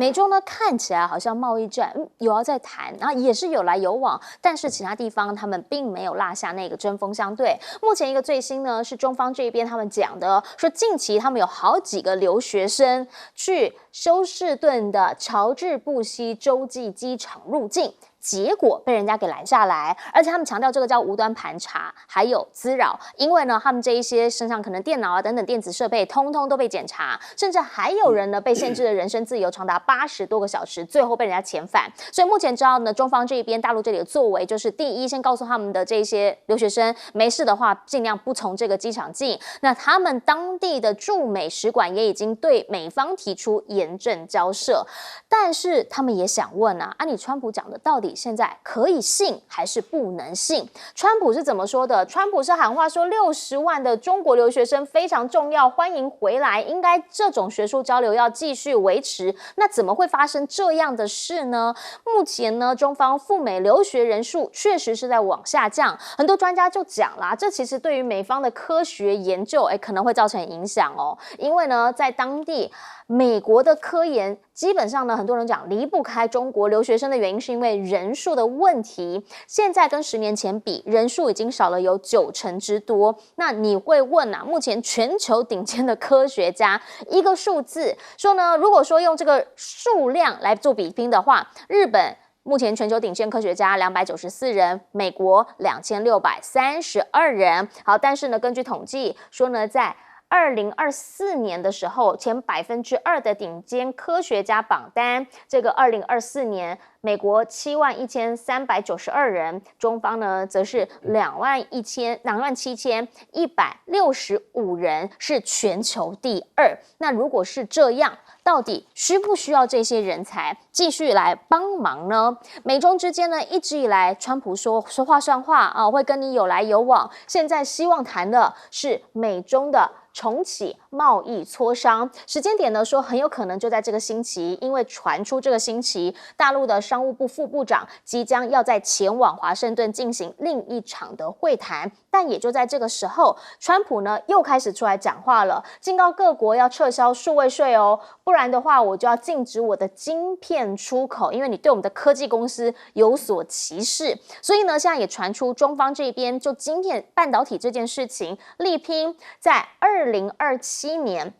美中呢看起来好像贸易战有要在谈，然后也是有来有往，但是其他地方他们并没有落下那个针锋相对。目前一个最新呢是中方这边他们讲的，说近期他们有好几个留学生去休士顿的乔治布希洲际机场入境。结果被人家给拦下来，而且他们强调这个叫无端盘查，还有滋扰，因为呢，他们这一些身上可能电脑啊等等电子设备，通通都被检查，甚至还有人呢被限制了人身自由长达80多个小时，最后被人家遣返。所以目前知道呢，中方这边大陆这里的作为就是第一，先告诉他们的这些留学生，没事的话尽量不从这个机场进。那他们当地的驻美使馆也已经对美方提出严正交涉，但是他们也想问啊，你川普讲的到底现在可以信还是不能信？川普是怎么说的？川普是喊话说60万的中国留学生非常重要，欢迎回来，应该这种学术交流要继续维持。那怎么会发生这样的事呢？目前呢，中方赴美留学人数确实是在往下降，很多专家就讲啦，这其实对于美方的科学研究，可能会造成影响哦。因为呢，在当地美国的科研基本上呢，很多人讲离不开中国留学生的原因，是因为人数的问题。现在跟10年前比，人数已经少了有90%之多。那你会问啊，目前全球顶尖的科学家一个数字说呢，如果说用这个数量来做比拼的话，日本目前全球顶尖科学家294人，美国2632人。好，但是呢，根据统计说呢，在2024年的时候，前2%的顶尖科学家榜单，这个2024年美国71392人，中方呢则是27165人，是全球第2。那如果是这样，到底需不需要这些人才继续来帮忙呢？美中之间呢，一直以来，川普说话算话啊，会跟你有来有往。现在希望谈的是美中的重启贸易磋商，时间点呢说很有可能就在这个星期，因为传出这个星期大陆的商务部副部长即将要在前往华盛顿进行另一场的会谈，但也就在这个时候，川普呢又开始出来讲话了，警告各国要撤销数位税哦，不然的话我就要禁止我的晶片出口，因为你对我们的科技公司有所歧视。所以呢，现在也传出中方这边就晶片半导体这件事情力拼在2027年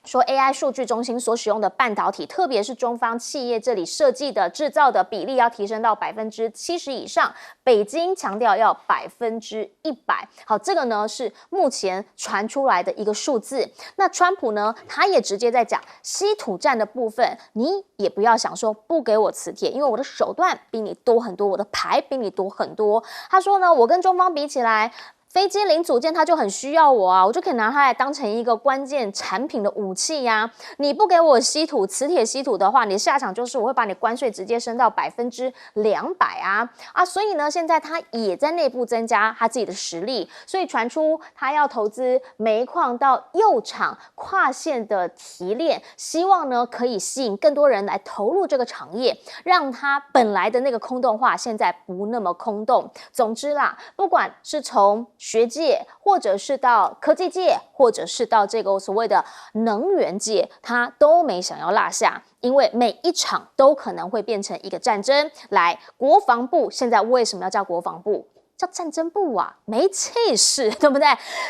说 AI 数据中心所使用的半导体，特别是中方企业这里设计的制造的比例要提升到70%以上，北京强调要100%。好，这个呢是目前传出来的一个数字。那川普呢，他也直接在讲稀土战的部分，你也不要想说不给我磁铁，因为我的手段比你多很多，我的牌比你多很多。他说呢，我跟中方比起来，飞机零组件它就很需要我啊，我就可以拿它来当成一个关键产品的武器呀。你不给我稀土、磁铁稀土的话，你的下场就是我会把你关税直接升到200%啊！所以呢，现在他也在内部增加他自己的实力，所以传出他要投资煤矿到铀厂跨线的提炼，希望呢可以吸引更多人来投入这个产业，让他本来的那个空洞化现在不那么空洞。总之啦，不管是从学界，或者是到科技界，或者是到这个所谓的能源界，他都没想要落下，因为每一场都可能会变成一个战争。来，国防部现在为什么要叫国防部？叫战争部啊，没气势，对不对？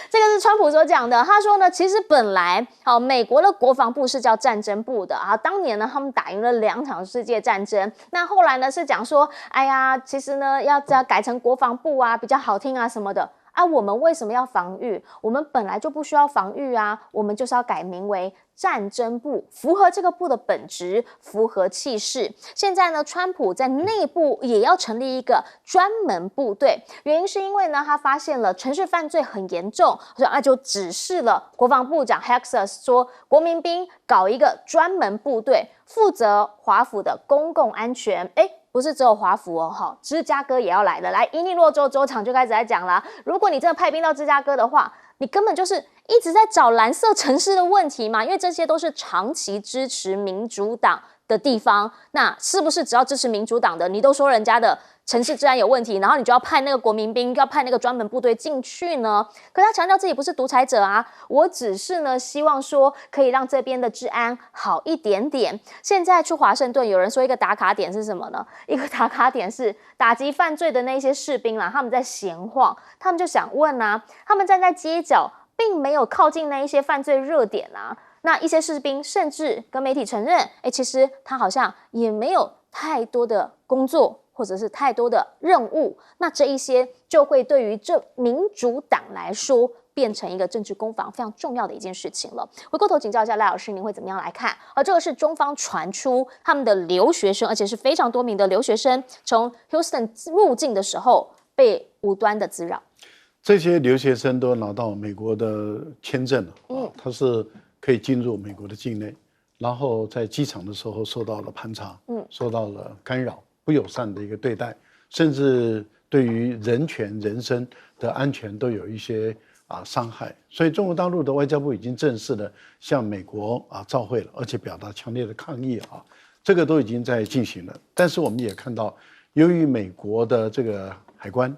这个是川普所讲的。他说呢，其实本来美国的国防部是叫战争部的啊。当年呢，他们打赢了2场世界战争。那后来呢，是讲说，哎呀，其实呢，要改成国防部啊，比较好听啊什么的。啊，我们为什么要防御？我们本来就不需要防御啊，我们就是要改名为战争部，符合这个部的本质，符合气势。现在呢，川普在内部也要成立一个专门部队，原因是因为呢，他发现了程序犯罪很严重，所以就指示了国防部长 Hexas 说，国民兵搞一个专门部队，负责华府的公共安全。不是只有华府哦，芝加哥也要来了。来，伊利诺州州长就开始在讲了，如果你真的派兵到芝加哥的话，你根本就是一直在找蓝色城市的问题嘛，因为这些都是长期支持民主党的地方。那是不是只要支持民主党的，你都说人家的城市治安有问题，然后你就要派那个国民兵，要派那个专门部队进去呢？可他强调自己不是独裁者啊，我只是呢希望说可以让这边的治安好一点点。现在去华盛顿，有人说一个打卡点是什么呢？一个打卡点是打击犯罪的那些士兵啦，他们在闲晃，他们就想问啊，他们站在街角，并没有靠近那一些犯罪热点啊。那一些士兵甚至跟媒体承认，其实他好像也没有太多的工作，或者是太多的任务。那这一些就会对于这民主党来说，变成一个政治攻防非常重要的一件事情了。回过头请教一下赖老师，您会怎么样来看？这个是中方传出他们的留学生，而且是非常多名的留学生，从 Houston 入境的时候被无端的滋扰。这些留学生都拿到美国的签证了，他是可以进入美国的境内，然后在机场的时候受到了盘查，受到了干扰、不友善的一个对待，甚至对于人权、人身的安全都有一些伤害。所以中国大陆的外交部已经正式的向美国照会了，而且表达强烈的抗议这个都已经在进行了。但是我们也看到，由于美国的这个海关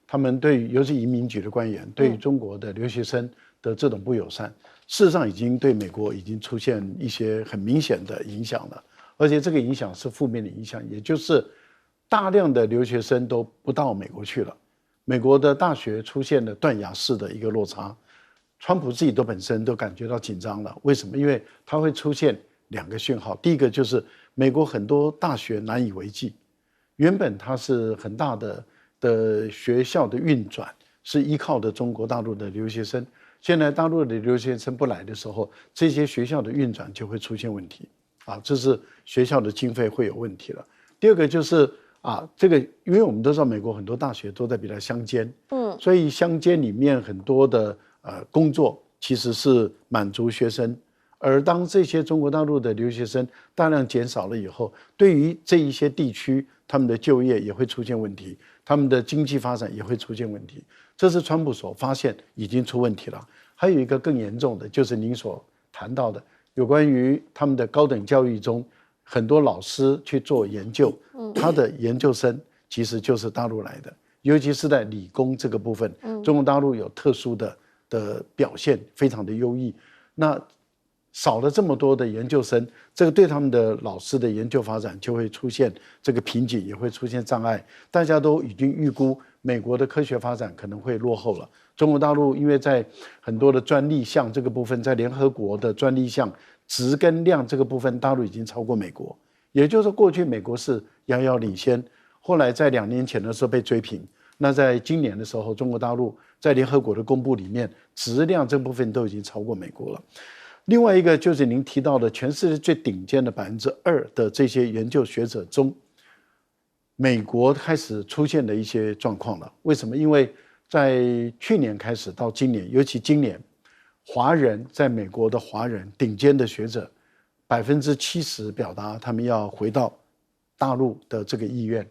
他们对于尤其移民局的官员对于中国的留学生的这种不友善，事实上已经对美国已经出现一些很明显的影响了，而且这个影响是负面的影响，也就是大量的留学生都不到美国去了，美国的大学出现了断崖式的一个落差，川普自己本身都感觉到紧张了。为什么？因为它会出现2个讯号，第一个就是美国很多大学难以为继，原本它是很大的学校的运转是依靠的中国大陆的留学生，现在大陆的留学生不来的时候，这些学校的运转就会出现问题这是学校的经费会有问题了。第二个就是这个因为我们都知道美国很多大学都在比较乡间，所以乡间里面很多的工作其实是满足学生，而当这些中国大陆的留学生大量减少了以后，对于这一些地区他们的就业也会出现问题，他们的经济发展也会出现问题，这是川普所发现已经出问题了。还有一个更严重的，就是您所谈到的有关于他们的高等教育中很多老师去做研究，他的研究生其实就是大陆来的，尤其是在理工这个部分，中国大陆有特殊的表现，非常的优异。那少了这么多的研究生，这个对他们的老师的研究发展就会出现这个瓶颈，也会出现障碍。大家都已经预估美国的科学发展可能会落后了。中国大陆因为在很多的专利项这个部分，在联合国的专利项值跟量这个部分，大陆已经超过美国。也就是说，过去美国是遥遥领先，后来在2年前的时候被追平。那在今年的时候，中国大陆在联合国的公布里面，质量这部分都已经超过美国了。另外一个就是您提到的全世界最顶尖的2%的这些研究学者中，美国开始出现了一些状况了。为什么？因为在去年开始到今年，尤其今年，华人在美国的华人顶尖的学者70%表达他们要回到大陆的这个意愿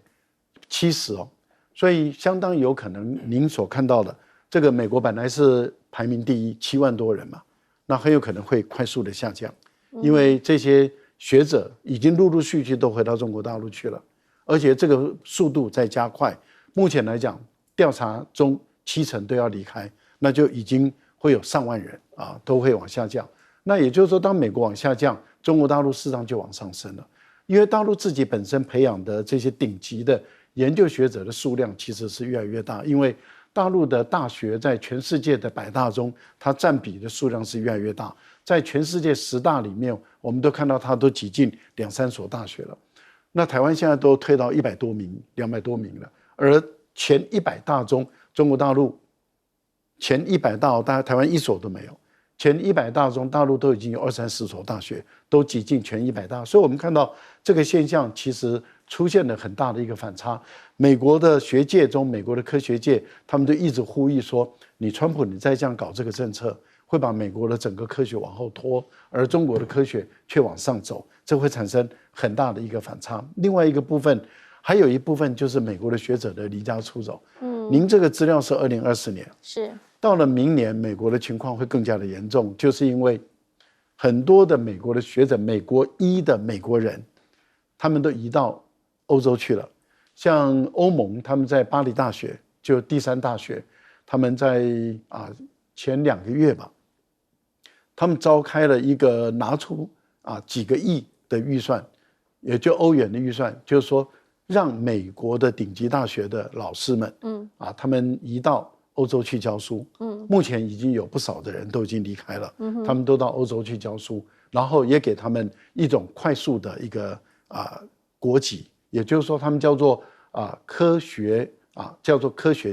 ，70%所以相当有可能您所看到的这个美国本来是排名第一，7万多人嘛。那很有可能会快速的下降，因为这些学者已经陆陆续续都回到中国大陆去了，而且这个速度在加快。目前来讲，调查中70%都要离开，那就已经会有上万人都会往下降。那也就是说，当美国往下降，中国大陆市场就往上升了，因为大陆自己本身培养的这些顶级的研究学者的数量其实是越来越大，因为大陆的大学在全世界的100大中，它占比的数量是越来越大。在全世界10大里面，我们都看到它都挤进2、3所大学了。那台湾现在都推到100多名、200多名了。而前100大中，中国大陆前100大，大概台湾1所都没有。前100大中，大陆都已经有20、30所大学都挤进前100大，所以我们看到这个现象其实出现了很大的一个反差。美国的学界中，美国的科学界，他们都一直呼吁说，你川普你再这样搞这个政策，会把美国的整个科学往后拖，而中国的科学却往上走，这会产生很大的一个反差。另外一个部分，还有一部分就是美国的学者的离家出走。您这个资料是2024年，是到了明年，美国的情况会更加的严重，就是因为很多的美国的学者，美国裔的美国人，他们都移到欧洲去了。像欧盟他们在巴黎大学，就第三大学，他们在前2个月吧，他们召开了一个拿出几个亿的预算，也就欧元的预算，就是说让美国的顶级大学的老师们，他们移到欧洲去教书。目前已经有不少的人都已经离开了，他们都到欧洲去教书，然后也给他们一种快速的一个国籍，也就是说他们叫做科学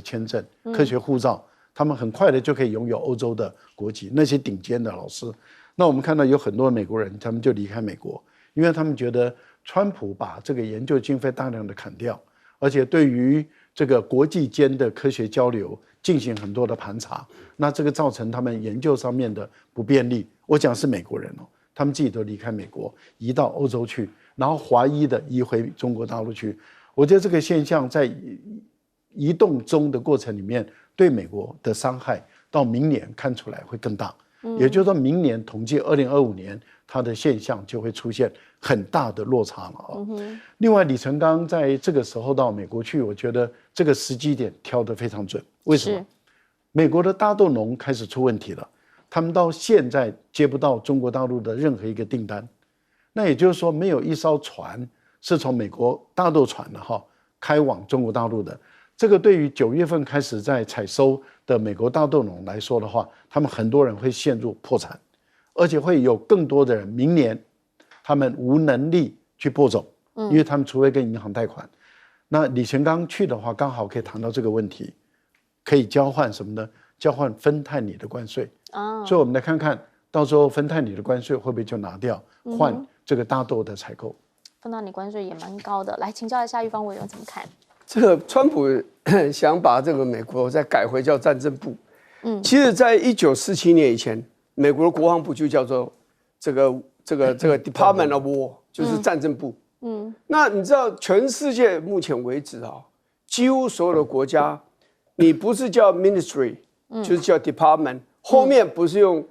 签证、科学护照，他们很快的就可以拥有欧洲的国籍。那些顶尖的老师，那我们看到有很多美国人，他们就离开美国，因为他们觉得川普把这个研究经费大量的砍掉，而且对于这个国际间的科学交流进行很多的盘查，那这个造成他们研究上面的不便利。我讲是美国人哦，他们自己都离开美国，移到欧洲去，然后华裔的移回中国大陆去。我觉得这个现象在移动中的过程里面，对美国的伤害到明年看出来会更大。也就是说，明年统计2025年，它的现象就会出现很大的落差了另外，李成钢在这个时候到美国去，我觉得这个时机点挑得非常准。为什么？美国的大豆农开始出问题了，他们到现在接不到中国大陆的任何一个订单。那也就是说，没有一艘船是从美国大豆船开往中国大陆的。这个对于9月份开始在采收的美国大豆农来说的话，他们很多人会陷入破产，而且会有更多的人明年他们无能力去播种，因为他们除非跟银行贷款。那李成钢去的话，刚好可以谈到这个问题，可以交换什么呢？交换芬太尼的关税。所以我们来看看到时候芬太尼的关税会不会就拿掉，换这个大豆的采购。芬太尼关税也蛮高的，来请教一下玉芳委员怎么看？这个川普想把这个美国再改回叫战争部。其实，在1947年以前，美国的国防部就叫做这个 Department of War， 就是战争部。那你知道，全世界目前为止几乎所有的国家，你不是叫 Ministry，就是叫 Department，后面不是用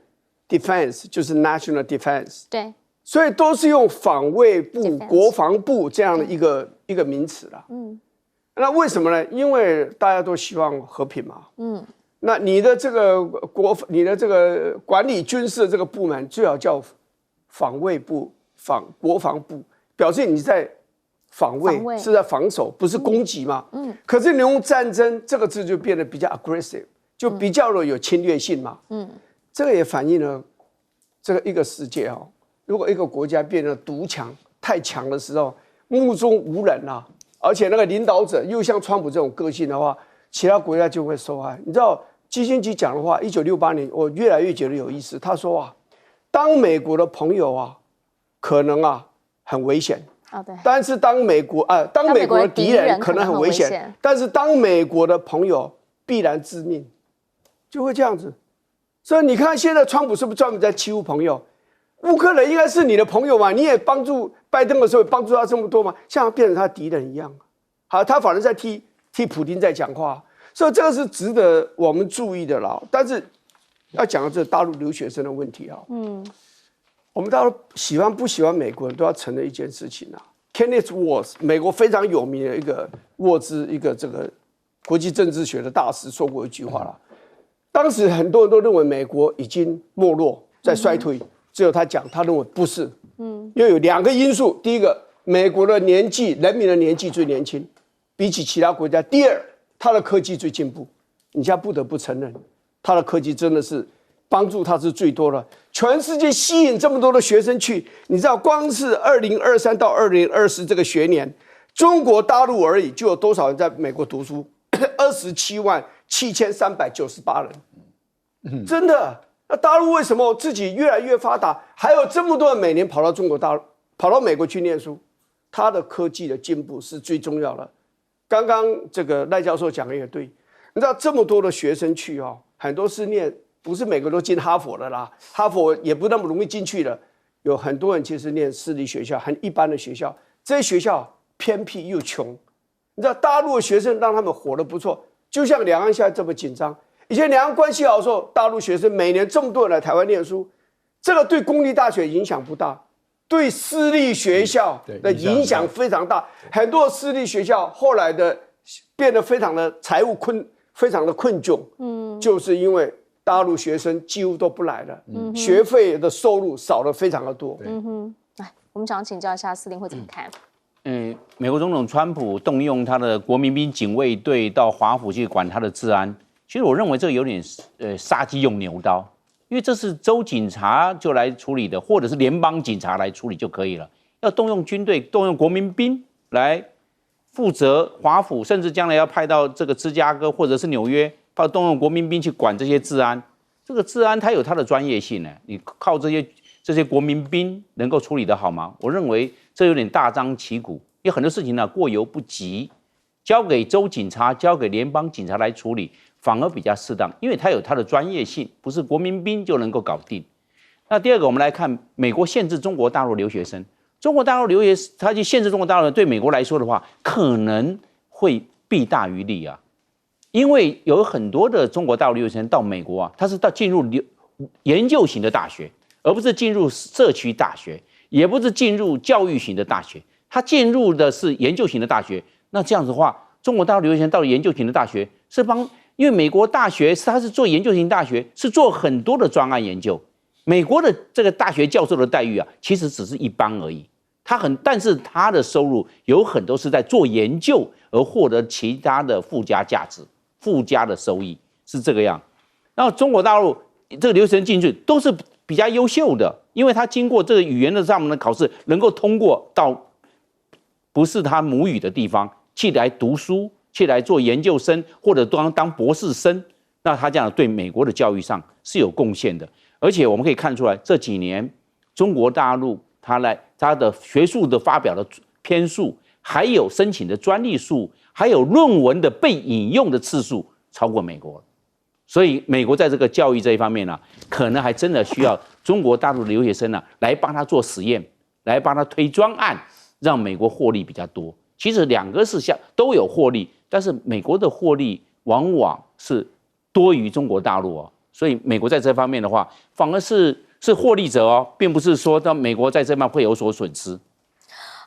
Defense，就是 National Defense。对，所以都是用防卫部、国防部这样的一个名词啦。那为什么呢？因为大家都希望和平嘛。那你的这个管理军事的这个部门最好叫防卫部、国防部，表示你在防卫，是在防守，不是攻击嘛。可是你用战争这个字就变得比较 aggressive， 就比较有侵略性嘛。这个也反映了这个一个世界如果一个国家变得独强、太强的时候，目中无人而且那个领导者又像川普这种个性的话，其他国家就会受害。你知道基辛格讲的话，1968年我越来越觉得有意思。他说当美国的朋友可能很危险，但是当美国的敌人可能很危险，但是当美国的朋友必然致命，就会这样子。所以你看现在川普是不是专门在欺负朋友？乌克兰应该是你的朋友嘛，你也帮助拜登的时候帮助他这么多嘛，像变成他敌人一样。他反而在替普丁在讲话，所以这个是值得我们注意的啦。但是要讲到这大陆留学生的问题我们大陆喜欢不喜欢美国人都要承认一件事情Kenneth Waltz， 美国非常有名的一个沃兹，一个这个国际政治学的大师说过一句话当时很多人都认为美国已经没落，在衰退。只有他讲，他认为不是，因为有2个因素。第一个，美国的人民的年纪最年轻，比起其他国家。第二，他的科技最进步。你现在不得不承认，他的科技真的是帮助他是最多的。全世界吸引这么多的学生去，你知道，光是2023到2024这个学年，中国大陆而已就有多少人在美国读书？277398人，真的。那大陆为什么自己越来越发达，还有这么多人每年跑到中国大陆、跑到美国去念书？它的科技的进步是最重要的。刚刚这个赖教授讲的也对，你知道这么多的学生去很多是念，不是每个都进哈佛的啦，哈佛也不那么容易进去的，有很多人其实念私立学校，很一般的学校，这些学校偏僻又穷。你知道大陆的学生让他们活得不错，就像两岸现在这么紧张。以前两岸关系好的时候，大陆学生每年这么多人来台湾念书，这个对公立大学影响不大。对私立学校的影响非常大，很多私立学校后来的变得非常的财务非常的困窘，就是因为大陆学生几乎都不来了，学费的收入少了非常的多。来，我们想请教一下司令会怎么看？美国总统川普动用他的国民兵警卫队到华府去管他的治安，其实我认为这有点杀鸡用牛刀，因为这是州警察就来处理的，或者是联邦警察来处理就可以了。要动用军队、动用国民兵来负责华府，甚至将来要派到这个芝加哥或者是纽约，动用国民兵去管这些治安。这个治安它有它的专业性呢，你靠这些国民兵能够处理得好吗？我认为这有点大张旗鼓，因为很多事情呢过犹不及，交给州警察、交给联邦警察来处理，反而比较适当，因为它有它的专业性，不是国民兵就能够搞定。那第二个，我们来看美国限制中国大陆留学生，中国大陆留学，他去限制中国大陆人，对美国来说的话，可能会弊大于利啊，因为有很多的中国大陆留学生到美国啊，他是进入研究型的大学，而不是进入社区大学，也不是进入教育型的大学，他进入的是研究型的大学。那这样子的话，中国大陆留学生到研究型的大学是因为美国大学它是做研究型大学，是做很多的专案研究。美国的这个大学教授的待遇啊，其实只是一般而已。但是他的收入有很多是在做研究而获得其他的附加价值、附加的收益，是这个样。然后中国大陆这个留学生进去都是比较优秀的，因为他经过这个语言的上面的考试，能够通过到不是他母语的地方去来读书，去来做研究生或者当博士生，那他这样对美国的教育上是有贡献的。而且我们可以看出来，这几年中国大陆他的学术的发表的篇数，还有申请的专利数，还有论文的被引用的次数超过美国，所以美国在这个教育这一方面呢，可能还真的需要中国大陆的留学生呢来帮他做实验，来帮他推专案，让美国获利比较多。其实两个是都有获利，但是美国的获利往往是多于中国大陆哦，所以美国在这方面的话，反而是获利者哦，并不是说到美国在这方面会有所损失。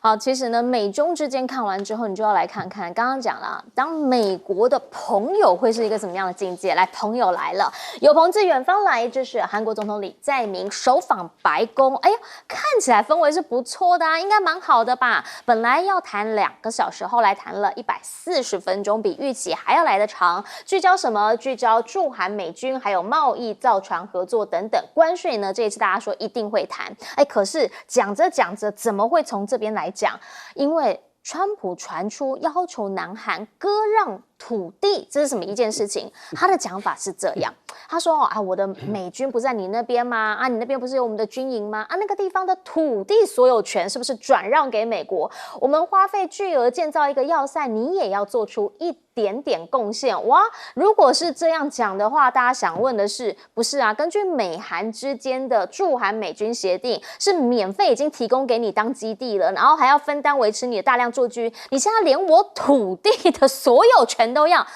好，其实呢，美中之间看完之后，你就要来看看，刚刚讲了，当美国的朋友会是一个怎么样的境界？来，朋友来了，有朋自远方来，这是韩国总统李在明首访白宫。哎呀，看起来氛围是不错的啊，应该蛮好的吧？本来要谈2个小时，后来谈了140分钟，比预期还要来得长。聚焦什么？聚焦驻韩美军，还有贸易、造船合作等等。关税呢，这一次大家说一定会谈。哎，可是讲着讲着，怎么会从这边来讲？因为川普传出要求南韩割让土地，这是什么一件事情？他的讲法是这样，他说啊，我的美军不在你那边吗？啊，你那边不是有我们的军营吗？啊，那个地方的土地所有权是不是转让给美国？我们花费巨额建造一个要塞，你也要做出一点点贡献哇！如果是这样讲的话，大家想问的是，不是啊？根据美韩之间的驻韩美军协定，是免费已经提供给你当基地了，然后还要分担维持你的大量驻军，你现在连我土地的所有权都要，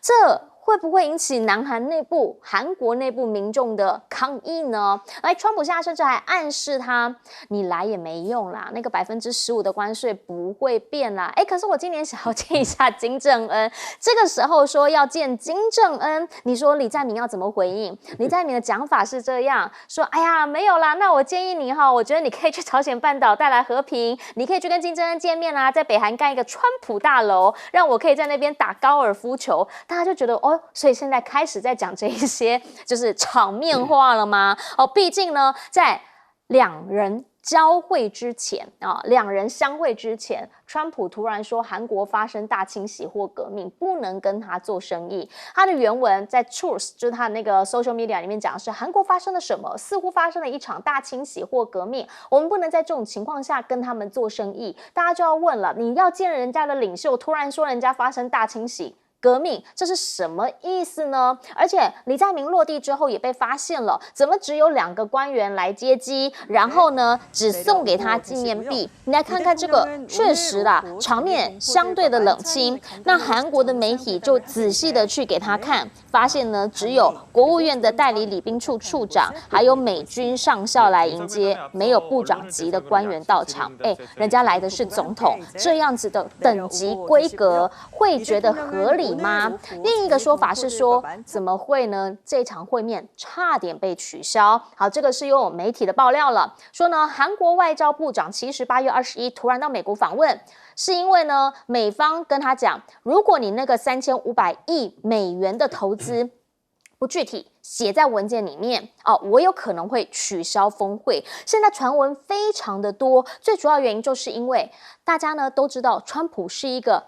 这会不会引起南韩内部、韩国内部民众的抗议呢？来，川普现在甚至还暗示他，你来也没用啦，那个15%的关税不会变啦。哎，可是我今年想要见一下金正恩，这个时候说要见金正恩，你说李在明要怎么回应？李在明的讲法是这样说：哎呀，没有啦，那我建议你哈，我觉得你可以去朝鲜半岛带来和平，你可以去跟金正恩见面啦，在北韩盖一个川普大楼，让我可以在那边打高尔夫球。大家就觉得哦。所以现在开始在讲这一些就是场面话了吗？哦，毕竟呢，在两人交汇之前啊，两人相会之前，川普突然说韩国发生大清洗或革命，不能跟他做生意。他的原文在 Truth， 就是他的那个 social media 里面讲的是韩国发生了什么？似乎发生了一场大清洗或革命，我们不能在这种情况下跟他们做生意。大家就要问了，你要见人家的领袖，突然说人家发生大清洗革命，这是什么意思呢？而且李在明落地之后也被发现了，怎么只有2个官员来接机，然后呢只送给他纪念币？你来看看这个，确实啦，场面相对的冷清。那韩国的媒体就仔细的去给他看，发现呢只有国务院的代理礼宾处处长，还有美军上校来迎接，没有部长级的官员到场。人家来的是总统，这样子的等级规格，会觉得合理吗？另一个说法是说，怎么会呢？这场会面差点被取消。好，这个是有媒体的爆料了，说呢，韩国外交部长其实8月21突然到美国访问，是因为呢，美方跟他讲，如果你那个3500亿美元的投资不具体写在文件里面我有可能会取消峰会。现在传闻非常的多，最主要原因就是因为大家呢都知道，川普是一个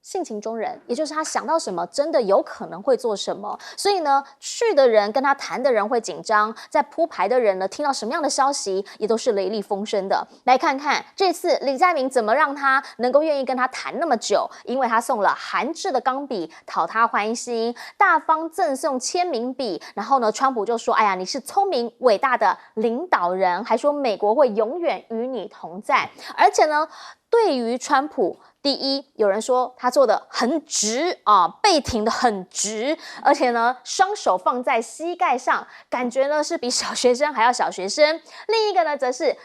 性情中人，也就是他想到什么真的有可能会做什么，所以呢去的人跟他谈的人会紧张，在铺排的人呢听到什么样的消息也都是雷厉风声的。来看看这次李在明怎么让他能够愿意跟他谈那么久，因为他送了韩制的钢笔讨他欢心，大方赠送签名笔，然后呢川普就说，哎呀，你是聪明伟大的领导人，还说美国会永远与你同在。而且呢对于川普，第一，有人说他做的很直背挺的很直，而且呢，双手放在膝盖上，感觉呢是比小学生还要小学生。另一个呢，则是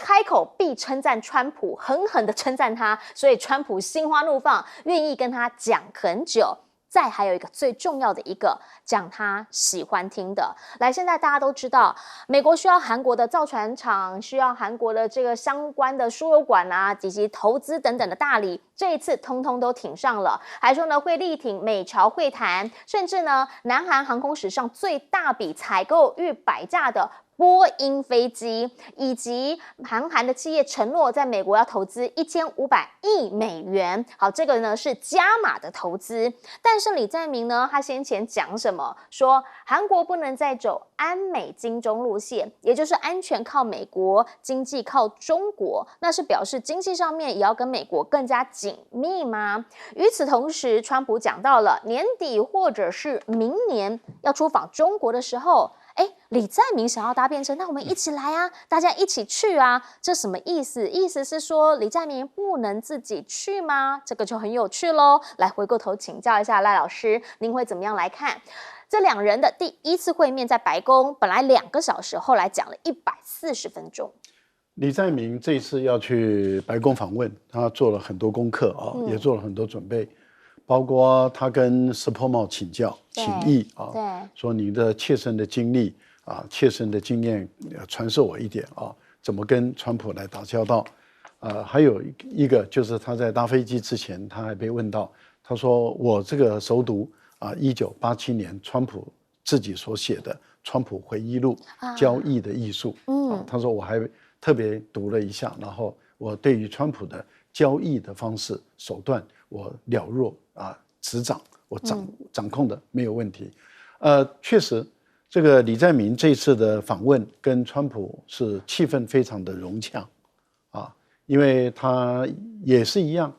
开口必称赞川普，狠狠的称赞他，所以川普心花怒放，愿意跟他讲很久。再还有一个最重要的一个，讲他喜欢听的。来，现在大家都知道，美国需要韩国的造船厂，需要韩国的这个相关的输油管以及投资等等的大礼，这一次通通都挺上了，还说呢会力挺美朝会谈，甚至呢南韩航空史上最大笔采购逾100架的波音飞机，以及韩的企业承诺在美国要投资1500亿美元。好，这个呢是加码的投资。但是李在明呢，他先前讲什么？说韩国不能再走安美金中路线，也就是安全靠美国，经济靠中国。那是表示经济上面也要跟美国更加紧密吗？与此同时，川普讲到了年底或者是明年要出访中国的时候，李在明想要搭便车，那我们一起来啊，大家一起去啊，这什么意思？意思是说李在明不能自己去吗？这个就很有趣咯。来，回过头请教一下赖老师，您会怎么样来看这2人的第一次会面？在白宫本来2个小时，后来讲了140分钟。李在明这次要去白宫访问，他做了很多功课也做了很多准备，包括他跟石破茂请教请益说你的切身的经历切身的经验传授我一点怎么跟川普来打交道。还有一个就是他在搭飞机之前，他还被问到，他说我这个熟读1987年川普自己所写的《川普回忆录》交易的艺术他说我还特别读了一下，然后我对于川普的交易的方式手段我了若指掌，我掌控的没有问题。确实这个李在明这次的访问跟川普是气氛非常的融洽因为他也是一样，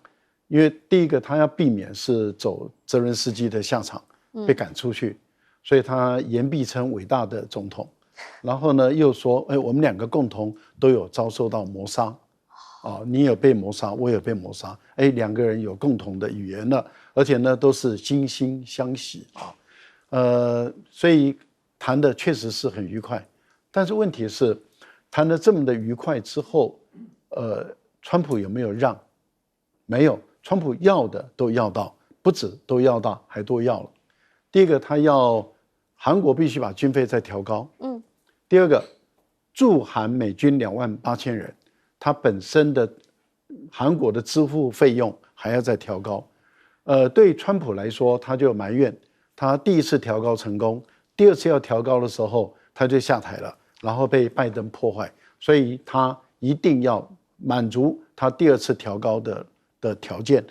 因为第一个他要避免是走泽伦斯基的下场被赶出去，所以他言必称伟大的总统，然后呢又说我们2个共同都有遭受到谋杀你有被谋杀，我有被谋杀，2个人有共同的语言了，而且呢都是惺惺相惜所以谈的确实是很愉快。但是问题是谈了这么的愉快之后川普有没有让？没有，川普要的都要到，不止都要到，还多要了。第一个，他要韩国必须把军费再调高第二个，驻韩美军28000人，他本身的韩国的支付费用还要再调高对川普来说，他就埋怨他第一次调高成功，第2次要调高的时候他就下台了，然后被拜登破坏，所以他一定要满足他第2次调高的条件。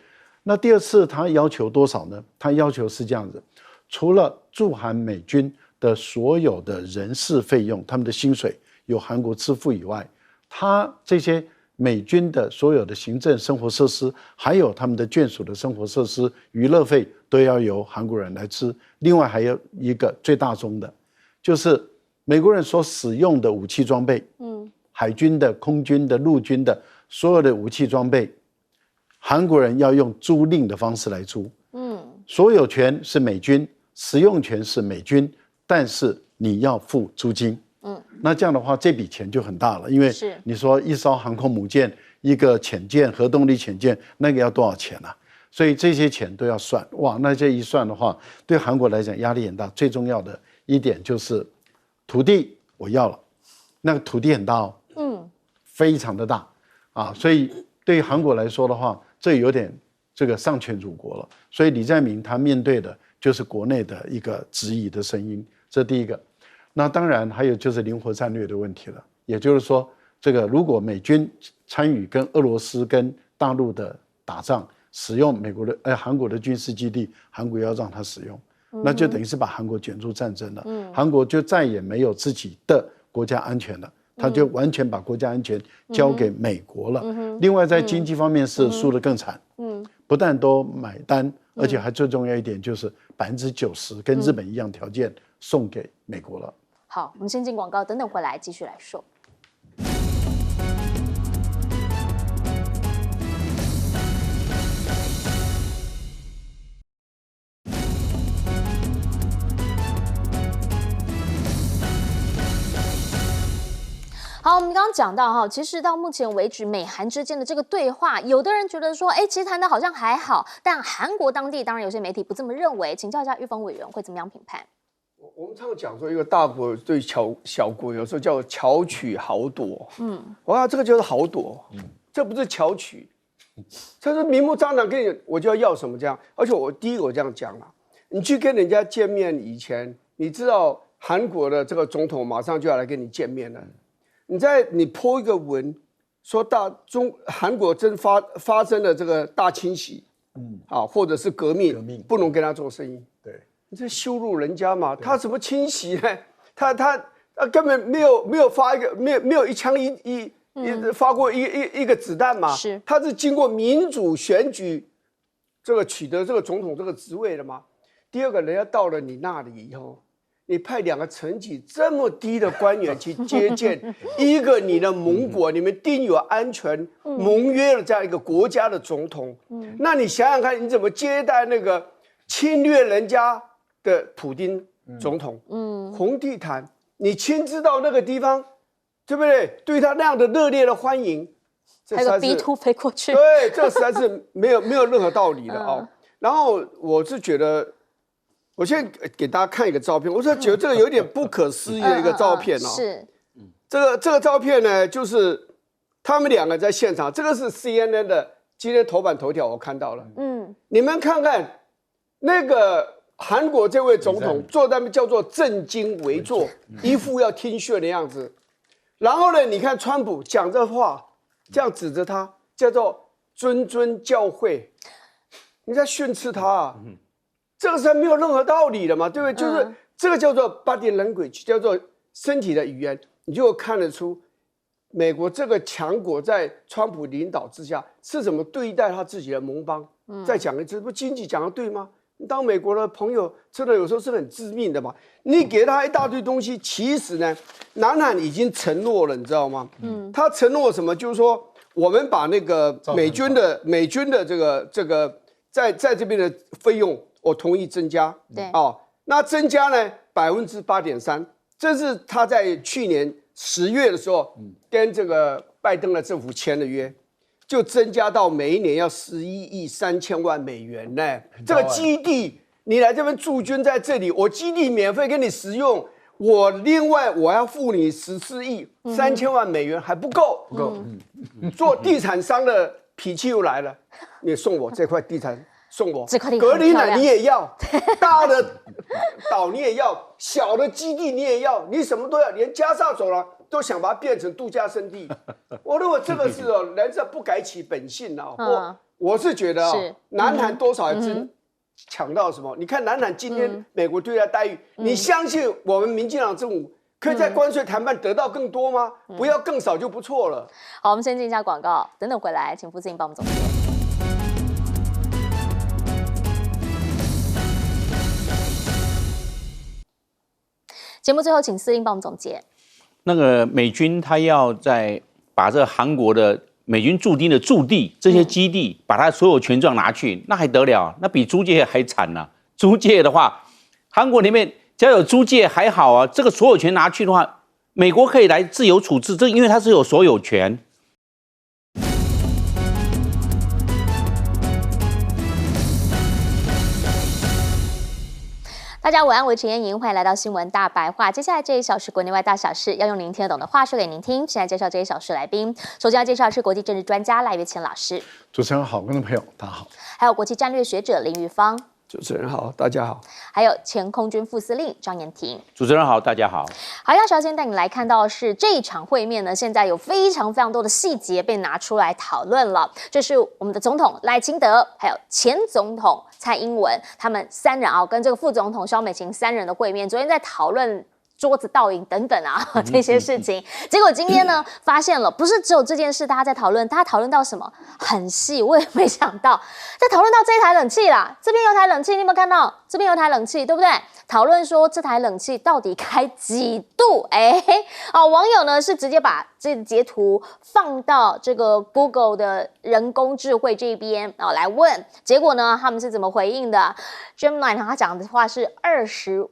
那第2次他要求多少呢？他要求是这样子，除了驻韩美军的所有的人事费用，他们的薪水由韩国支付以外，他这些美军的所有的行政生活设施，还有他们的眷属的生活设施、娱乐费都要由韩国人来支。另外还有一个最大宗的，就是美国人所使用的武器装备，海军的、空军的、陆军的所有的武器装备，韩国人要用租赁的方式来租，所有权是美军，使用权是美军，但是你要付租金。那这样的话，这笔钱就很大了，因为你说一艘航空母舰、一个潜舰、核动力潜舰，那个要多少钱啊？所以这些钱都要算。哇，那这一算的话，对韩国来讲压力很大。最重要的一点就是土地我要了，那个土地很大哦，非常的大啊，所以对于韩国来说的话，这有点这个丧权辱国了。所以李在明他面对的就是国内的一个质疑的声音，这第一个。那当然还有就是灵活战略的问题了，也就是说，这个如果美军参与跟俄罗斯跟大陆的打仗，使用韩国的军事基地，韩国要让他使用，那就等于是把韩国卷入战争了。韩国就再也没有自己的国家安全了，他就完全把国家安全交给美国了。另外在经济方面是输得更惨，不但都买单，而且还最重要一点就是90%跟日本一样条件送给美国了。好，我们先进广告，等等回来继续来说。好，我们刚刚讲到哈，其实到目前为止，美韩之间的这个对话，有的人觉得说，其实谈的好像还好，但韩国当地当然有些媒体不这么认为。请教一下玉峰委员会怎么样评判？我们常讲说，一个大国对小国有时候叫巧取豪夺。哇，这个就是豪夺，这不是巧取，这是明目张胆跟你，我就要什么这样。而且我第一个我这样讲了，你去跟人家见面以前，你知道韩国的这个总统马上就要来跟你见面了，你po一个文说韩国真发生了这个大清洗，或者是革命，不能跟他做生意。对。你这羞辱人家嘛？他怎么清洗呢？他根本没有发一个没有一枪发过一个子弹嘛？是，他是经过民主选举这个取得这个总统这个职位的嘛？第二个，人家到了你那里以后，你派2个层级这么低的官员去接见一个你的盟国，你们订有安全盟约的这样一个国家的总统，那你想想看，你怎么接待那个侵略人家的普丁总统，红地毯，你亲自到那个地方，对不对？对他那样的热烈的欢迎，还有个 B2 飞过去，对，这实在是没有任何道理的哦。然后我是觉得，我现在给大家看一个照片，我是觉得这个有点不可思议的一个照片哦。是，这个照片呢，就是他们2个在现场，这个是 CNN 的今天头版头条，我看到了。你们看看那个韩国这位总统坐在那边叫做正襟危坐，一副要听训的样子。然后呢，你看川普讲这话，这样指着他，叫做谆教诲，你在训斥他啊？这个是没有任何道理的嘛，对不对？就是这个叫做 body language， 叫做身体的语言，你就看得出美国这个强国在川普领导之下是怎么对待他自己的盟邦。再讲一次，不经济讲的对吗？当美国的朋友真的有时候是很致命的嘛。你给他一大堆东西，其实呢，南韩已经承诺了，你知道吗？他承诺什么？就是说我们把那个美军的这个在这边的费用，我同意增加。对那增加呢8.3%，这是他在去年10月的时候跟这个拜登的政府签的约。就增加到每一年要11亿3千万美元呢。这个基地，你来这边驻军在这里，我基地免费给你使用，另外我要付你14亿3千万美元，还不够。做地产商的脾气又来了，你送我这块地产，送我格陵兰你也要，大的岛你也要，小的基地你也要，你什么都要，连加沙走廊都想把它变成度假胜地。我认为这个是人是不改其本性啊。我是觉得南韩多少真抢到什么？你看南韩今天美国对他待遇，你相信我们民进党政府可以在关税谈判得到更多吗？不要更少就不错了。好，我们先进一下广告，等等回来，请副司令帮我们总结。节目最后，请司令帮我们总结。那个美军他要把这韩国的美军驻兵的驻地这些基地，把他所有权状拿去，那还得了？那比租界还惨呢、租界的话，韩国里面只要有租界还好啊，这个所有权拿去的话，美国可以来自由处置，这因为它是有所有权。大家晚安，我是陈燕莹，欢迎来到新闻大白话。接下来这一小时国内外大小事，要用您听得懂的话说给您听。现在介绍这一小时来宾，首先要介绍的是国际政治专家赖岳谦老师，主持人好，观众朋友大家好，还有国际战略学者林玉芳，主持人好，大家好，还有前空军副司令张延廷。主持人好，大家好。好，要首先带你来看到的是这一场会面呢，现在有非常多的细节被拿出来讨论了。这是我们的总统赖清德，还有前总统蔡英文，他们三人跟这个副总统萧美琴三人的会面，昨天在讨论桌子倒影等等这些事情，结果今天呢发现了，不是只有这件事大家在讨论，大家讨论到什么很细，我也没想到，在讨论到这一台冷气啦，这边有台冷气，你有没有看到？这边有台冷气，对不对？讨论说这台冷气到底开几度？网友呢是直接把这个截图放到这个 Google 的人工智慧这边来问，结果呢他们是怎么回应的 ？Gemini 他讲的话是25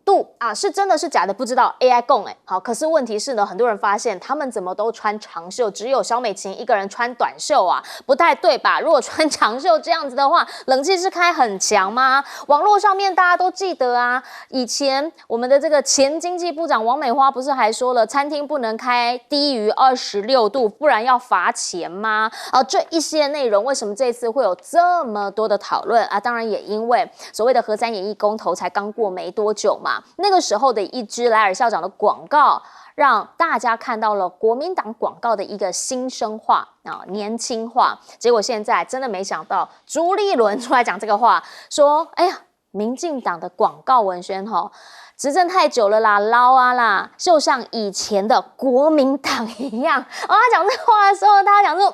度是真的是假的不知道 AI 供好，可是问题是呢，很多人发现他们怎么都穿长袖，只有萧美琴一个人穿短袖不太对吧？如果穿长袖这样子的话，冷气是开很强吗？网络上面大家都记得以前我们的这个前经济部长王美花不是还说了，餐厅不能开低于26度，不然要罚钱吗？这一些内容为什么这次会有这么多的讨论当然也因为所谓的核3演绎公投才刚过没多久嘛，那个时候的一支莱尔校长的广告，让大家看到了国民党广告的一个新生化年轻化。结果现在真的没想到，朱立伦出来讲这个话，说：“哎呀，民进党的广告文宣执政太久了啦，捞啦，就像以前的国民党一样。”他讲这话的时候，大家讲说：“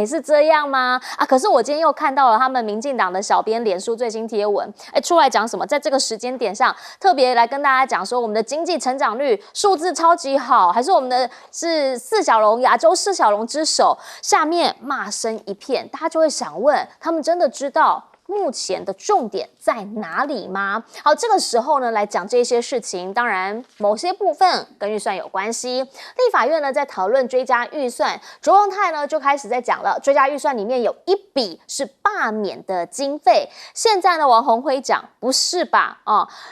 是这样吗？”可是我今天又看到了他们民进党的小编脸书最新贴文，出来讲什么？在这个时间点上，特别来跟大家讲说，我们的经济成长率数字超级好，还是我们的是亚洲四小龙之首。下面骂声一片，大家就会想问：他们真的知道目前的重点在哪里吗？好，这个时候呢来讲这些事情，当然某些部分跟预算有关系。立法院呢在讨论追加预算，卓荣泰呢就开始在讲了，追加预算里面有一笔是罢免的经费。现在呢王鸿辉讲，不是吧？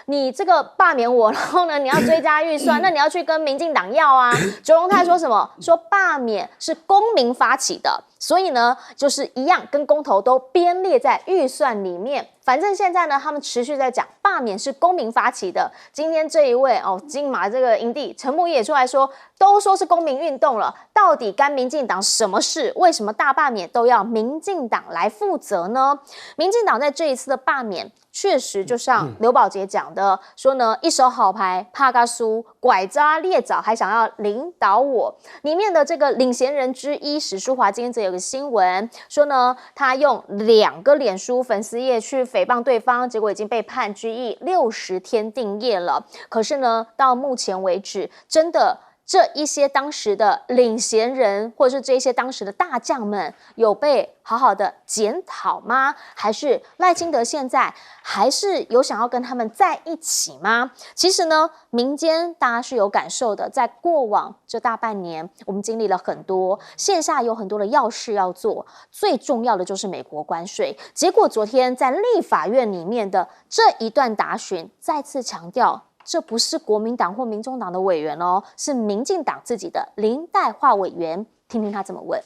你这个罢免我，然后呢你要追加预算，那你要去跟民进党要卓荣泰说什么？说罢免是公民发起的。所以呢，就是一样，跟公投都编列在预算里面。反正现在呢，他们持续在讲罢免是公民发起的。今天这一位金马这个营地陈木也出来说，都说是公民运动了，到底干民进党什么事？为什么大罢免都要民进党来负责呢？民进党在这一次的罢免，确实就像刘宝杰讲的，说呢一手好牌怕嘎输，拐渣裂枣还想要领导我。里面的这个领衔人之一史书华今天则有个新闻说呢，他用2个脸书粉丝页去诽谤对方，结果已经被判拘役60天定谳了。可是呢，到目前为止，真的这一些当时的领衔人，或者是这一些当时的大将们，有被好好的检讨吗？还是赖清德现在还是有想要跟他们在一起吗？其实呢，民间大家是有感受的，在过往这大半年，我们经历了很多，线下有很多的要事要做，最重要的就是美国关税。结果昨天在立法院里面的这一段答询，再次强调，这不是国民党或民众党的委员是民进党自己的林岱樺委员，听听他怎么问。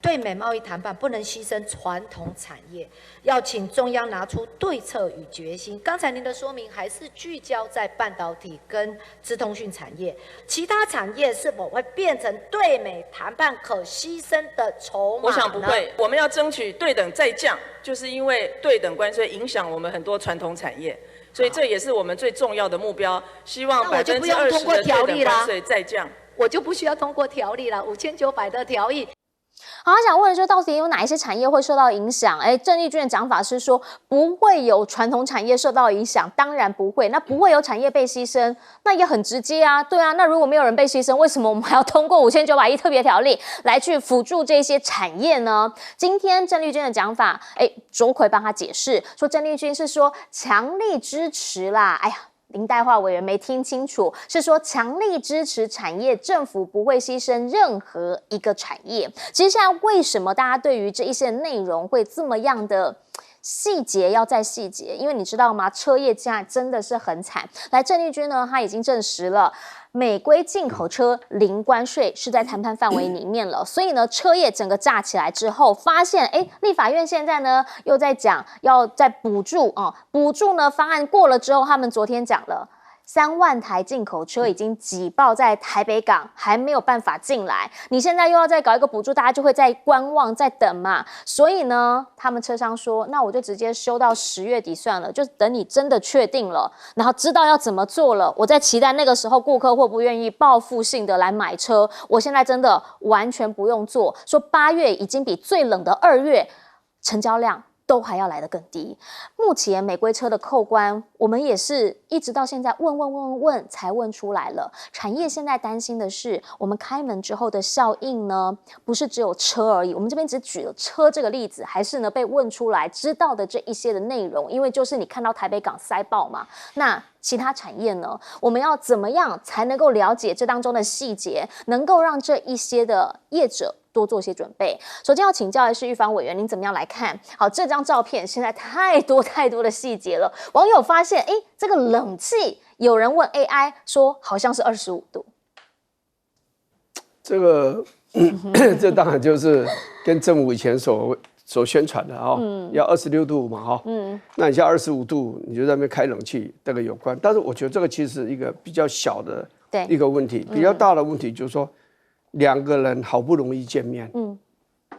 对美贸易谈判不能牺牲传统产业，要请中央拿出对策与决心。刚才您的说明还是聚焦在半导体跟资通讯产业，其他产业是否会变成对美谈判可牺牲的筹码呢？我想不会，我们要争取对等再降，就是因为对等关税影响我们很多传统产业。所以这也是我们最重要的目标，希望那我就不用通过20%的条例啦对等关税再降。我就不需要通过条例了，5900的条例。好，想问的就是到底有哪一些产业会受到影响？郑丽君的讲法是说不会有传统产业受到影响，当然不会。那不会有产业被牺牲，那也很直接啊，对啊。那如果没有人被牺牲，为什么我们还要通过5900亿特别条例来去辅助这些产业呢？今天郑丽君的讲法，卓奎帮他解释说，郑丽君是说强力支持啦，哎呀。林岱樺委员没听清楚，是说强力支持产业，政府不会牺牲任何一个产业。其实现在为什么大家对于这一些内容会这么样的细节要再细节？因为你知道吗？车业现在真的是很惨。来，郑丽君呢，她已经证实了。美规进口车零关税是在谈判范围里面了，所以呢，车业整个炸起来之后，发现立法院现在呢又在讲要再补助补助呢方案过了之后，他们昨天讲了。3万台进口车已经挤爆在台北港，还没有办法进来。你现在又要再搞一个补助，大家就会在观望、在等嘛。所以呢，他们车商说，那我就直接休到10月底算了，就等你真的确定了，然后知道要怎么做了，我在期待那个时候顾客会不愿意报复性的来买车。我现在真的完全不用做，说8月已经比最冷的2月成交量。都还要来得更低。目前美规车的扣关，我们也是一直到现在问才问出来了。产业现在担心的是，我们开门之后的效应呢，不是只有车而已。我们这边只举了车这个例子，还是呢被问出来知道的这一些的内容，因为就是你看到台北港塞爆嘛，那。其他产业呢？我们要怎么样才能够了解这当中的细节，能够让这一些的业者多做些准备？首先要请教的是玉芳委员，您怎么样来看？好，这张照片现在太多的细节了。网友发现，这个冷气，有人问 AI 说好像是25度。这个，这当然就是跟政府以前所宣传的要26度嘛那你像25度，你就在那边开冷气，这个有关。但是我觉得这个其实是一个比较小的一个问题，比较大的问题就是说2个人好不容易见面，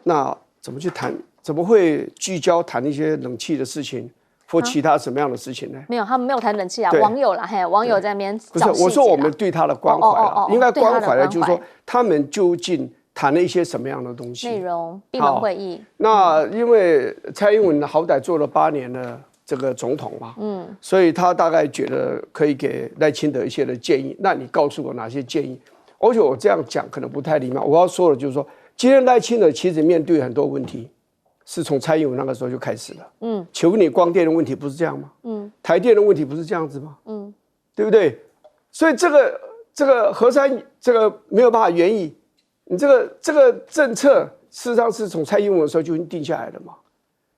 那怎么去谈？怎么会聚焦谈一些冷气的事情或其他什么样的事情呢？没有，他们没有谈冷气啊，网友啦，网友在那边不是我说我们对他的关怀啦，应该关怀的就是说他们究竟。谈了一些什么样的东西？内容闭门会议。那因为蔡英文好歹做了8年的这个总统嘛，所以他大概觉得可以给赖清德一些的建议。那你告诉我哪些建议？而且我这样讲可能不太礼貌，我要说的就是说，今天赖清德其实面对很多问题，是从蔡英文那个时候就开始了。求你光电的问题不是这样吗？台电的问题不是这样子吗？对不对？所以这个核三这个没有办法原意。你这个政策事实上是从蔡英文的时候就已经定下来了嘛？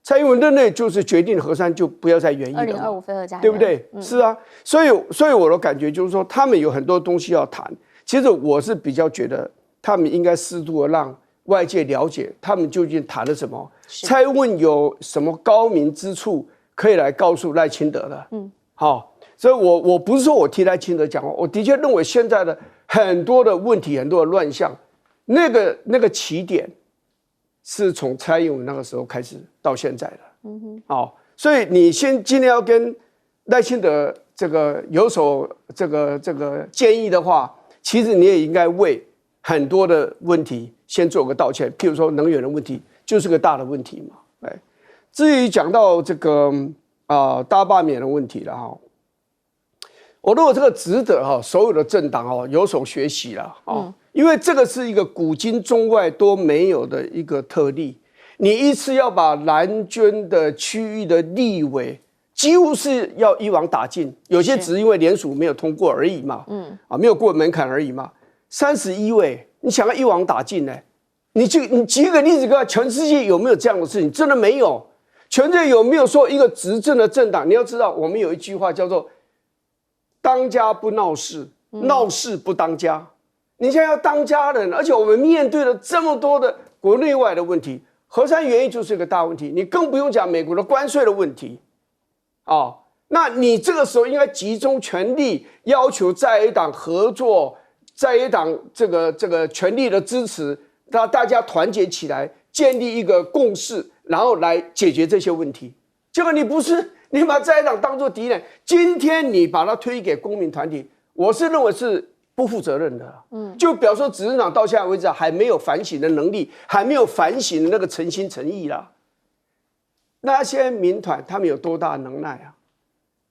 蔡英文任内就是决定核三就不要再原意了2025非核家园，对不对？是啊，所以我的感觉就是说，他们有很多东西要谈。其实我是比较觉得，他们应该适度的让外界了解他们究竟谈了什么。蔡英文有什么高明之处可以来告诉赖清德的？好，所以我不是说我替赖清德讲话，我的确认为现在的很多的问题，很多的乱象。那个起点是从蔡英文那个时候开始到现在的，所以你今天要跟赖清德这个有所这个建议的话，其实你也应该为很多的问题先做个道歉，譬如说能源的问题就是个大的问题嘛，至于讲到这个大罢免的问题了我认为这个值得所有的政党有所学习了因为这个是一个古今中外都没有的一个特例，你一次要把蓝军的区域的立委几乎是要一网打尽，有些只是因为联署没有通过而已嘛，没有过门槛而已嘛。31位，你想要一网打尽呢？你举个例子，全世界有没有这样的事情？真的没有。全世界有没有说一个执政的政党？你要知道，我们有一句话叫做“当家不闹事，闹事不当家”。你现在要当家人，而且我们面对了这么多的国内外的问题，核三原因就是一个大问题，你更不用讲美国的关税的问题，那你这个时候应该集中全力要求在野党合作，在野党这个全力的支持，大家团结起来，建立一个共识，然后来解决这些问题。结果你你把在野党当作敌人，今天你把它推给公民团体，我是认为是不负责任的。就比方说执政党到现在为止还没有反省的能力，还没有反省的那个诚心诚意啦。那些民团他们有多大能耐啊？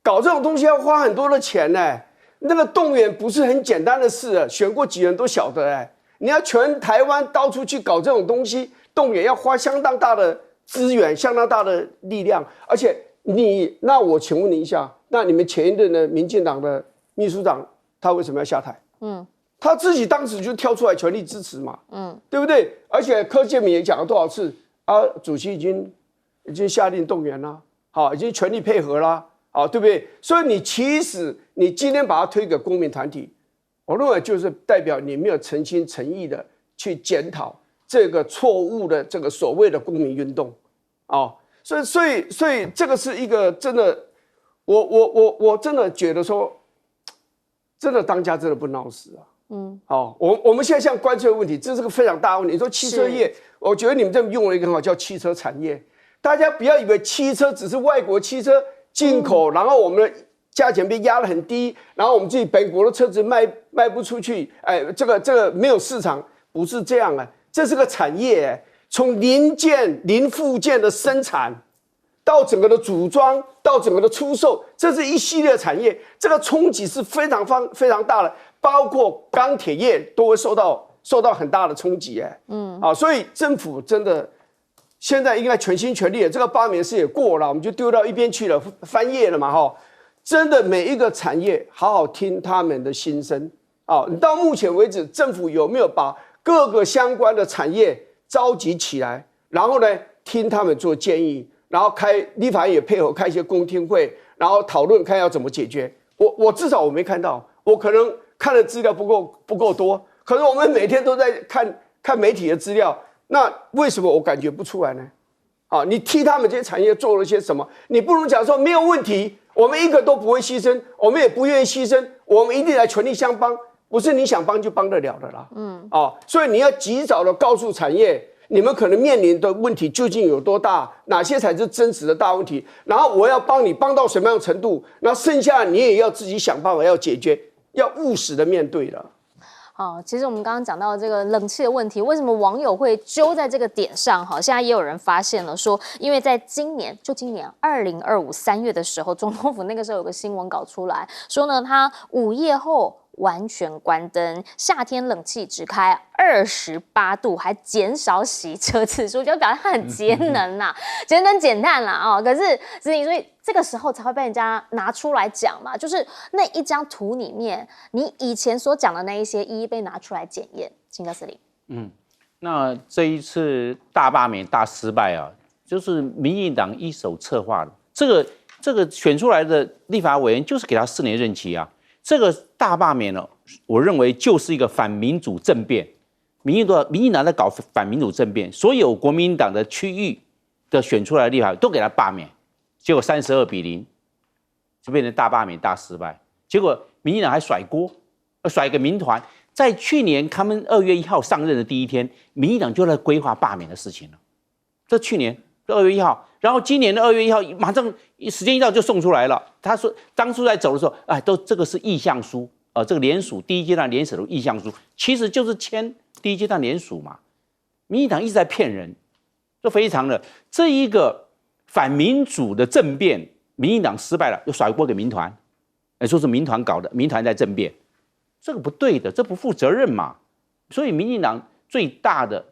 搞这种东西要花很多的钱呢。那个动员不是很简单的事啊，选过几人都晓得哎。你要全台湾到处去搞这种东西，动员要花相当大的资源、相当大的力量，而且那我请问你一下，那你们前一任的民进党的秘书长他为什么要下台？他自己当时就跳出来全力支持嘛，对不对？而且柯建铭也讲了多少次啊，主席已经下令动员了，好，已经全力配合了，好，对不对？所以其实你今天把它推给公民团体，我认为就是代表你没有诚心诚意的去检讨这个错误的这个所谓的公民运动，所以这个是一个真的，我真的觉得说，真的当家真的不闹事啊。我们现在像关注的问题，这是个非常大的问题。你说汽车业，我觉得你们这么用了一个很好，叫汽车产业。大家不要以为汽车只是外国汽车进口，然后我们的价钱被压得很低，然后我们自己本国的车子卖不出去，这个没有市场，不是这样啊，这是个产业，从零件、零附件的生产，到整个的组装，到整个的出售，这是一系列产业，这个冲击是非常大的，包括钢铁业都会受到很大的冲击，所以政府真的现在应该全心全力，这个罢免式也过了，我们就丢到一边去了，翻页了嘛，真的每一个产业好好听他们的心声，你到目前为止，政府有没有把各个相关的产业召集起来，然后呢听他们做建议？然后立法院也配合开一些公听会，然后讨论看要怎么解决。我至少我没看到，我可能看的资料不够多，可是我们每天都在看媒体的资料，那为什么我感觉不出来呢？你替他们这些产业做了些什么？你不如讲说没有问题，我们一个都不会牺牲，我们也不愿意牺牲，我们一定来全力相帮，不是你想帮就帮得了的啦。所以你要及早的告诉产业，你们可能面临的问题究竟有多大，哪些才是真实的大问题，然后我要帮你帮到什么样的程度，那剩下你也要自己想办法要解决，要务实的面对了。其实我们刚刚讲到这个冷气的问题，为什么网友会揪在这个点上？现在也有人发现了说，因为在今年2025 3月的时候，总统府那个时候有个新闻稿出来说呢，他午夜后完全关灯，夏天冷气只开28度，还减少洗车次数，就表示他很节能啦，节能减碳啦可是所以这个时候才会被人家拿出来讲嘛，就是那一张图里面，你以前所讲的那一些一一被拿出来检验。请教司令。那这一次大罢免大失败啊，就是民进党一手策划的。这个选出来的立法委员就是给他4年任期啊。这个大罢免呢，我认为就是一个反民主政变。民进党在搞反民主政变，所有国民党的区域的选出来的立法委员都给他罢免，结果32-0，就变成大罢免大失败。结果民进党还甩锅，甩给民团。在去年他们2月1号上任的第一天，民进党就在规划罢免的事情了。这去年2月1号，然后今年的2月1号，马上时间一到就送出来了。他说当初在走的时候，这个是意向书，这个联署第一阶段联署的意向书，其实就是签第一阶段联署嘛。民进党一直在骗人，就非常的这一个反民主的政变，民进党失败了，又甩锅给民团，说是民团搞的，民团在政变，这个不对的，这不负责任嘛。所以民进党最大的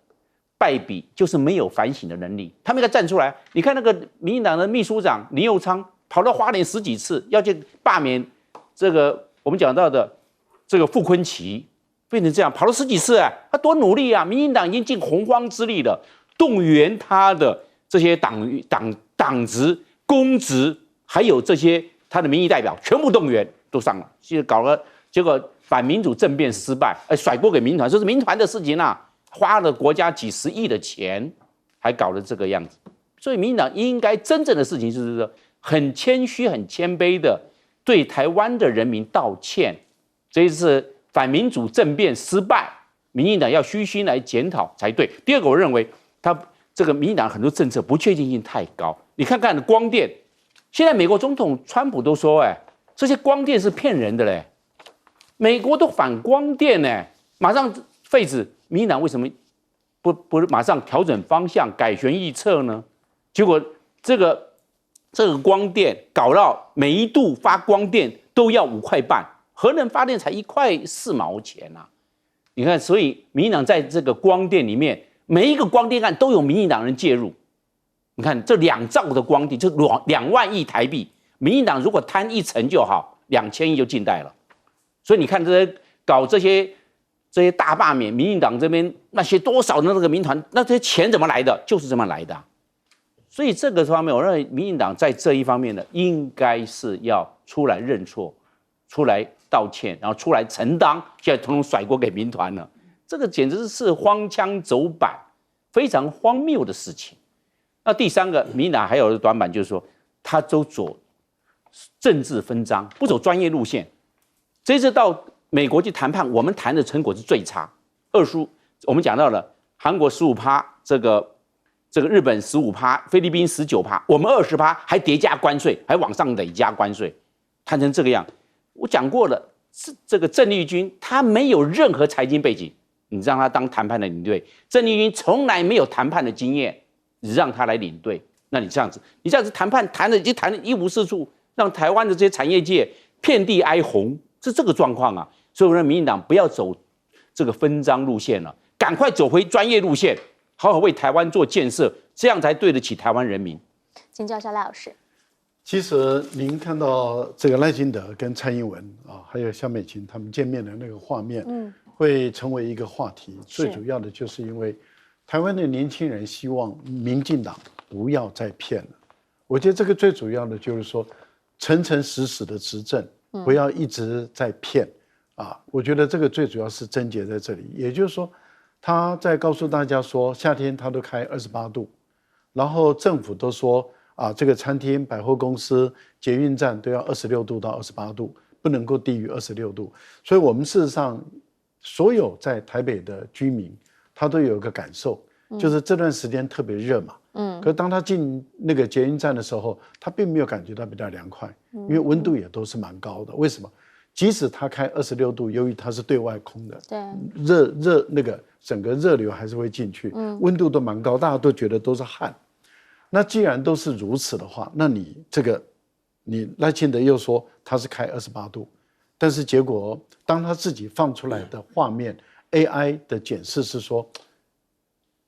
败笔就是没有反省的能力，他们应该站出来。你看那个民进党的秘书长林右昌跑到花莲10几次，要去罢免这个我们讲到的这个傅崐萁，变成这样跑了10几次他多努力啊！民进党已经尽洪荒之力了，动员他的这些党职、公职，还有这些他的民意代表，全部动员都上了，结果反民主政变失败，甩锅给民团，这是民团的事情花了国家几10亿的钱，还搞得这个样子。所以民进党应该真正的事情就是说，很谦虚、很谦卑的对台湾的人民道歉。这一次反民主政变失败，民进党要虚心来检讨才对。第二个，我认为他这个民进党很多政策不确定性太高。你看看光电，现在美国总统川普都说，这些光电是骗人的嘞，美国都反光电呢，马上废止。民进党为什么不马上调整方向，改弦易辙呢？结果这个光电搞到每一度发光电都要5块半，核能发电才1块4毛钱啊！你看，所以民进党在这个光电里面，每一个光电案都有民进党人介入。你看这2兆的光电，就2万亿台币，民进党如果摊1成就好，2000亿就进袋了。所以你看搞这些大罢免，民进党这边那些多少的那个民团，那这些钱怎么来的？就是这么来的啊。所以这个方面，我认为民进党在这一方面呢，应该是要出来认错，出来道歉，然后出来承担，现在统统甩锅给民团了。这个简直是荒腔走板，非常荒谬的事情。那第3个，民进党还有的短板就是说，他都走政治分赃，不走专业路线。这次到美国去谈判，我们谈的成果是最差。我们讲到了韩国15%，这个日本15%，菲律宾19%，我们20%，还叠加关税，还往上累加关税，谈成这个样。我讲过了，这个郑丽君他没有任何财经背景，你让他当谈判的领队，郑丽君从来没有谈判的经验，你让他来领队，那你这样子谈判已经谈得一无是处，让台湾的这些产业界遍地哀鸿，是这个状况啊。所以我认为民进党不要走这个分赃路线了，赶快走回专业路线，好好为台湾做建设，这样才对得起台湾人民。请教一下赖老师。其实您看到这个赖清德跟蔡英文还有萧美琴他们见面的那个画面，会成为一个话题。最主要的就是因为台湾的年轻人希望民进党不要再骗了。我觉得这个最主要的就是说，诚诚实实的执政，不要一直在骗。我觉得这个最主要是症结在这里，也就是说，他在告诉大家说，夏天他都开28度，然后政府都说这个餐厅、百货公司、捷运站都要26度到28度，不能够低于26度。所以我们事实上，所有在台北的居民，他都有一个感受，就是这段时间特别热嘛。可是当他进那个捷运站的时候，他并没有感觉到比较凉快，因为温度也都是蛮高的。为什么？即使它开26度，由于它是对外空的，对，那个整个热流还是会进去，温度都蛮高，大家都觉得都是汗。那既然都是如此的话，那你赖清德又说他是开28度，但是结果当他自己放出来的画面 ，AI 的检视是说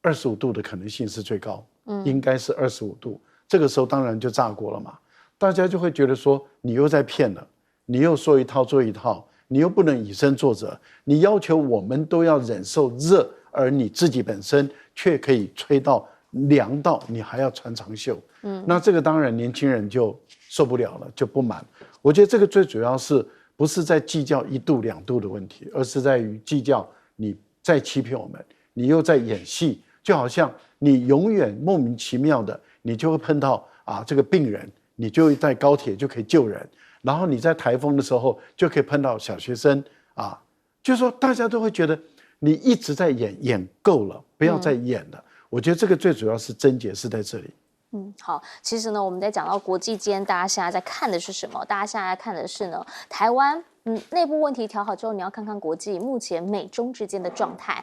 25度的可能性是最高，应该是25度。这个时候当然就炸锅了嘛，大家就会觉得说你又在骗了。你又说一套做一套，你又不能以身作则，你要求我们都要忍受热，而你自己本身却可以吹到凉到你还要穿长袖，那这个当然年轻人就受不了了，就不满。我觉得这个最主要是不是在计较1度2度的问题，而是在于计较你在欺骗我们，你又在演戏，就好像你永远莫名其妙的，你就会碰到这个病人，你就在高铁就可以救人。然后你在台风的时候就可以碰到小学生就是说大家都会觉得你一直在演够了，不要再演了。我觉得这个最主要是症结是在这里。好，其实呢，我们在讲到国际间，大家现在在看的是什么？大家现在在看的是呢，台湾内部问题调好之后，你要看看国际目前美中之间的状态。